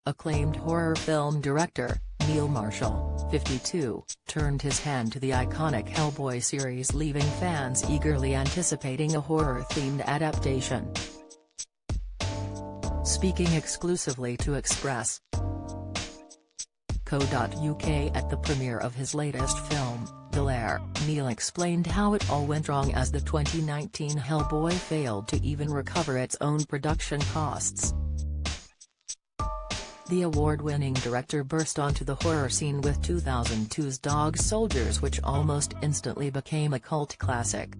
acclaimed horror film director, Neil Marshall, 52, turned his hand to the iconic Hellboy series, leaving fans eagerly anticipating a horror-themed adaptation. Speaking exclusively to Express.co.uk at the premiere of his latest film, The Lair, Neil explained how it all went wrong as the 2019 Hellboy failed to even recover its own production costs. The award-winning director burst onto the horror scene with 2002's Dog Soldiers, which almost instantly became a cult classic.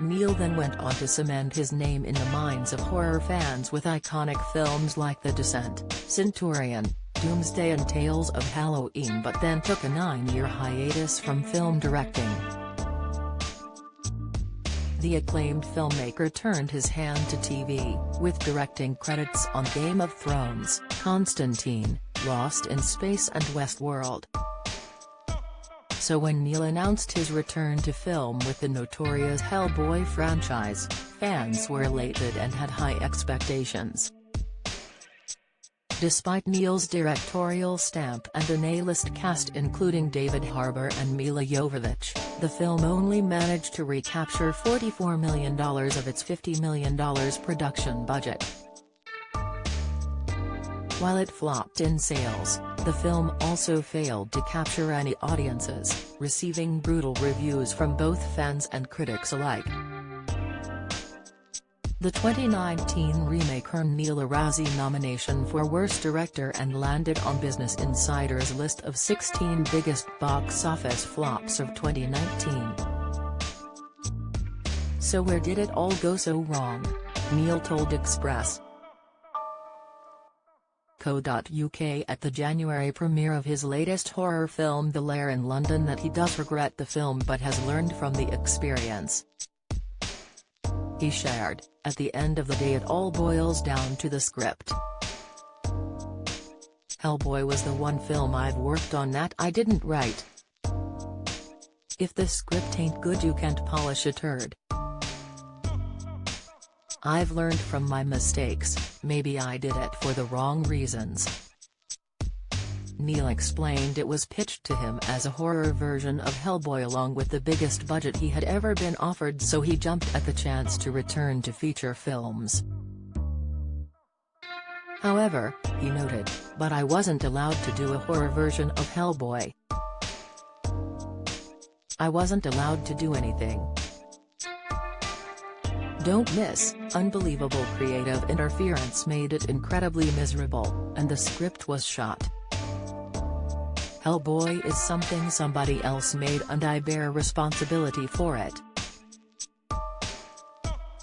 Neil then went on to cement his name in the minds of horror fans with iconic films like The Descent, Centurion, Doomsday and Tales of Halloween, but then took a 9-year hiatus from film directing. The acclaimed filmmaker turned his hand to TV, with directing credits on Game of Thrones, Constantine, Lost in Space and Westworld. So when Neil announced his return to film with the notorious Hellboy franchise, fans were elated and had high expectations. Despite Neil's directorial stamp and an A-list cast including David Harbour and Milla Jovovich, the film only managed to recapture $44 million of its $50 million production budget. While it flopped in sales, the film also failed to capture any audiences, receiving brutal reviews from both fans and critics alike. The 2019 remake earned Neil a Razzie nomination for Worst Director and landed on Business Insider's list of 16 biggest box office flops of 2019. So where did it all go so wrong? Neil told Express.co.uk at the January premiere of his latest horror film The Lair in London that he does regret the film but has learned from the experience. He shared, "At the end of the day it all boils down to the script. Hellboy was the one film I've worked on that I didn't write. If the script ain't good you can't polish a turd. I've learned from my mistakes, maybe I did it for the wrong reasons." Neil explained it was pitched to him as a horror version of Hellboy along with the biggest budget he had ever been offered, so he jumped at the chance to return to feature films. However, he noted, "But I wasn't allowed to do a horror version of Hellboy. I wasn't allowed to do anything. Don't miss, unbelievable creative interference made it incredibly miserable, and the script was shot. Hellboy is something somebody else made and I bear responsibility for it."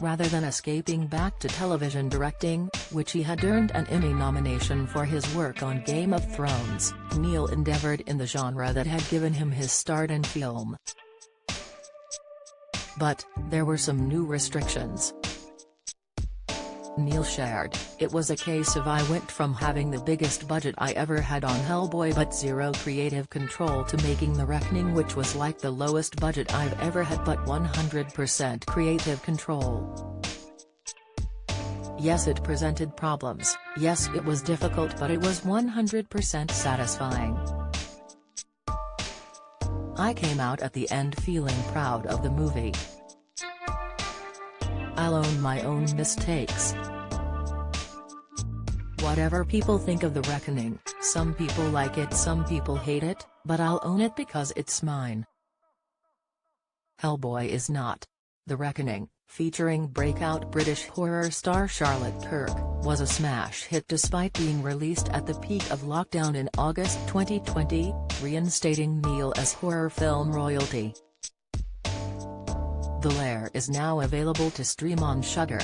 Rather than escaping back to television directing, which he had earned an Emmy nomination for his work on Game of Thrones, Neil endeavored in the genre that had given him his start in film. But, there were some new restrictions. Neil shared, "It was a case of I went from having the biggest budget I ever had on Hellboy but zero creative control to making The Reckoning, which was like the lowest budget I've ever had but 100% creative control. Yes, it presented problems, yes it was difficult, but it was 100% satisfying. I came out at the end feeling proud of the movie. I'll own my own mistakes. Whatever people think of The Reckoning, some people like it, some people hate it, but I'll own it because it's mine. Hellboy is not. The Reckoning, featuring breakout British horror star Charlotte Kirk, was a smash hit despite being released at the peak of lockdown in August 2020, reinstating Neil as horror film royalty. The Lair is now available to stream on Shudder.